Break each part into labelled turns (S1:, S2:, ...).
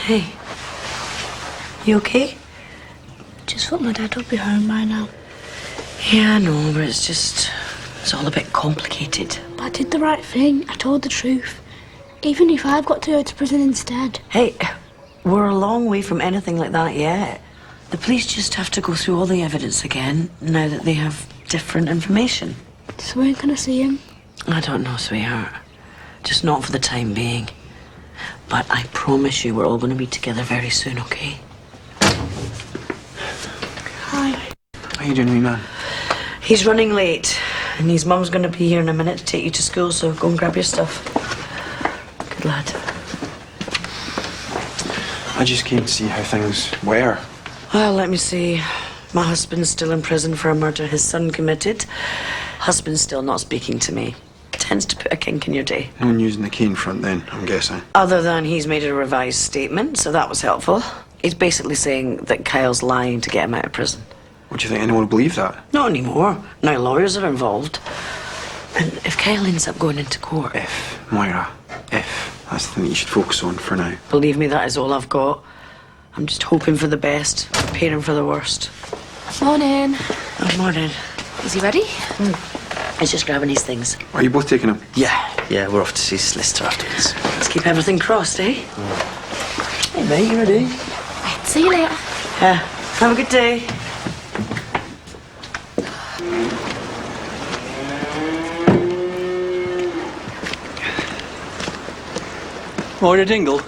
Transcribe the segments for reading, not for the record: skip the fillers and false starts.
S1: Hey. You okay?
S2: Just thought my dad would be home by now.
S1: Yeah, I know, but it's all a bit complicated.
S2: But I did the right thing. I told the truth. Even if I've got to go to prison instead.
S1: Hey, we're a long way from anything like that yet. The police just have to go through all the evidence again, now that they have different information.
S2: So when can I see him?
S1: I don't know, sweetheart. Just not for the time being. But I promise you we're all going to be together very soon, okay?
S2: Hi.
S3: How you doing, wee man?
S1: He's running late, and his mum's going to be here in a minute to take you to school, so go and grab your stuff. Good lad.
S3: I just came to see how things were.
S1: Well, let me see. My husband's still in prison for a murder his son committed. Husband's still not speaking to me. Tends to put a kink in your day.
S3: No one using the cane front then, I'm guessing.
S1: Other than he's made a revised statement, so that was helpful. He's basically saying that Kyle's lying to get him out of prison.
S3: What, do you think anyone would believe that?
S1: Not anymore. Now lawyers are involved. And if Kyle ends up going into court...
S3: If, Moira, if. That's the thing that you should focus on for now.
S1: Believe me, that is all I've got. I'm just hoping for the best, preparing for the worst.
S2: Morning.
S1: Good morning.
S2: Is he ready?
S1: He's just grabbing his things.
S3: Are you both taking him?
S4: Yeah, we're off to see solicitor afterwards.
S1: Let's keep everything crossed, eh?
S4: Hey mate, you ready?
S2: Right, see you later.
S1: Yeah. Have a good day.
S4: Moira Dingle.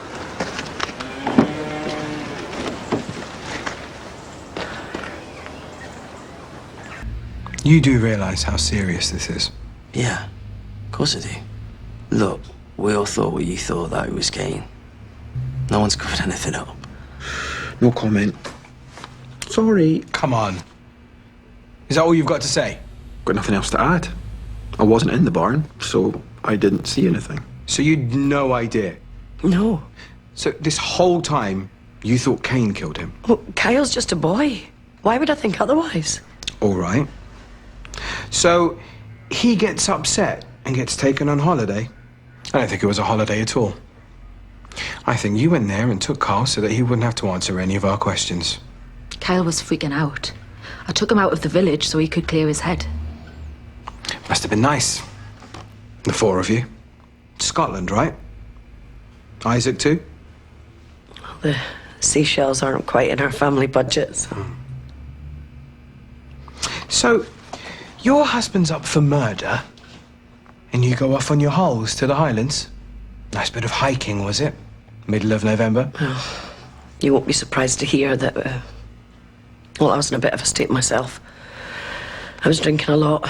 S5: You do realise how serious this is?
S4: Yeah, of course I do. Look, we all thought what you thought, that it was Kane. No one's covered anything up.
S3: No comment. Sorry.
S5: Come on. Is that all you've got to say?
S3: Got nothing else to add. I wasn't in the barn, so I didn't see anything.
S5: So you'd no idea?
S1: No.
S5: So this whole time, you thought Kane killed him?
S1: Well, Kyle's just a boy. Why would I think otherwise?
S5: All right. So he gets upset and gets taken on holiday. I don't think it was a holiday at all. I think you went there and took Carl so that he wouldn't have to answer any of our questions.
S6: Kyle was freaking out. I took him out of the village so he could clear his head.
S5: Must have been nice. The four of you. Scotland, right? Isaac too?
S1: The seashells aren't quite in our family budget, so...
S5: So, your husband's up for murder, and you go off on your holes to the Highlands? Nice bit of hiking, was it? Middle of November?
S1: Well, you won't be surprised to hear that, well, I was in a bit of a state myself. I was drinking a lot,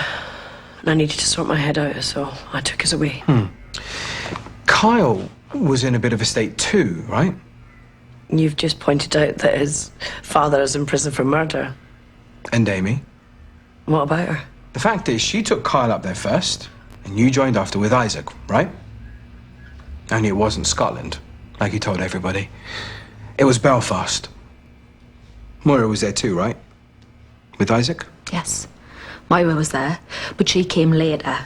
S1: and I needed to sort my head out, so I took us away.
S5: Kyle was in a bit of a state too, right?
S1: You've just pointed out that his father is in prison for murder.
S5: And Amy?
S1: What about her?
S5: The fact is, she took Kyle up there first, and you joined after with Isaac, right? Only it wasn't Scotland, like he told everybody. It was Belfast. Moira was there too, right? With Isaac?
S6: Yes, Moira was there, but she came later.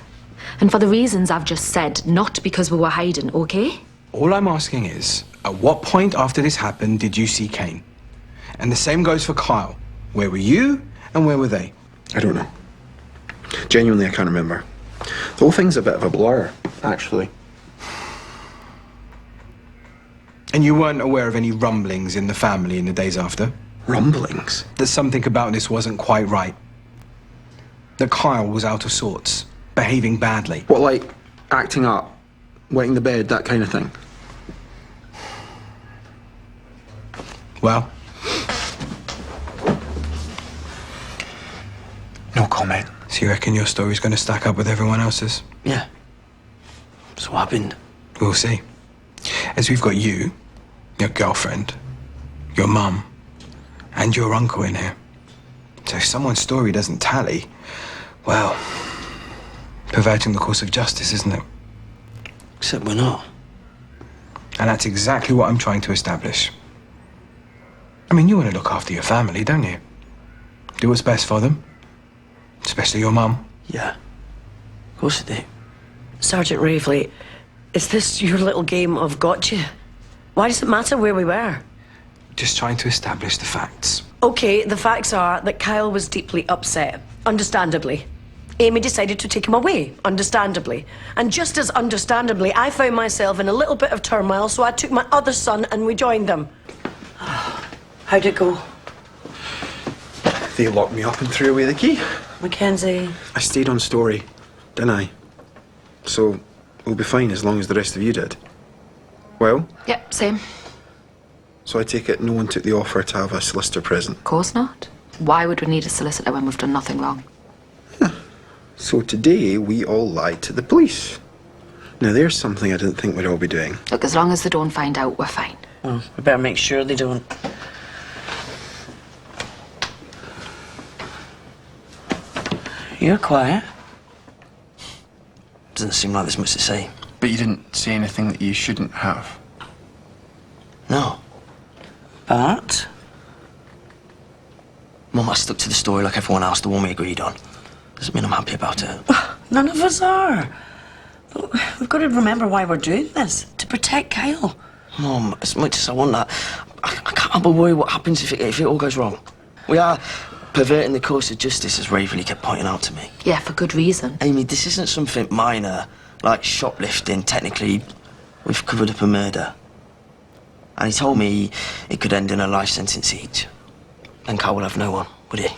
S6: And for the reasons I've just said, not because we were hiding, okay?
S5: All I'm asking is, at what point after this happened did you see Kane? And the same goes for Kyle. Where were you, and where were they?
S3: I don't know. Genuinely, I can't remember. The whole thing's a bit of a blur, actually.
S5: And you weren't aware of any rumblings in the family in the days after?
S3: Rumblings?
S5: That something about this wasn't quite right. That Kyle was out of sorts, behaving badly.
S3: What, like acting up, wetting the bed, that kind of thing?
S5: Well,
S3: no comment.
S5: So you reckon your story's going to stack up with everyone else's?
S4: Yeah. So what happened?
S5: We'll see. As we've got you, your girlfriend, your mum, and your uncle in here. So if someone's story doesn't tally, well, perverting the course of justice, isn't it?
S4: Except we're not.
S5: And that's exactly what I'm trying to establish. I mean, you want to look after your family, don't you? Do what's best for them. Especially your mum.
S4: Yeah. Of course I do.
S1: Sergeant Raveley, is this your little game of gotcha? Why does it matter where we were?
S5: Just trying to establish the facts.
S1: Okay, the facts are that Kyle was deeply upset, understandably. Amy decided to take him away, understandably. And just as understandably, I found myself in a little bit of turmoil, so I took my other son and we joined them. How'd it go?
S3: They locked me up and threw away the key.
S1: Mackenzie.
S3: I stayed on story, didn't I? So we'll be fine as long as the rest of you did. Well,
S6: Yep, same.
S3: so I take it no one took the offer to have a solicitor present.
S6: Of course not. Why would we need a solicitor when we've done nothing wrong?
S3: So today we all lied to the police. Now there's something I didn't think we'd all be doing.
S6: Look, as long as they don't find out, we're fine.
S1: Oh, we better make sure they don't. You're quiet.
S4: Doesn't seem like there's much to say.
S7: But you didn't see anything that you shouldn't have.
S4: No.
S1: But?
S4: Mum, I stuck to the story like everyone else, the one we agreed on. Doesn't mean I'm happy about it.
S1: None of us are. Look, we've got to remember why we're doing this. To protect Kyle.
S4: Mum, as much as I want that, I can't help but worry what happens if it all goes wrong. We are perverting the course of justice, as Raveley kept pointing out to me.
S6: Yeah, for good reason.
S4: Amy, this isn't something minor, like shoplifting. Technically, we've covered up a murder. And he told me it could end in a life sentence each. And Kyle will have no one, would he?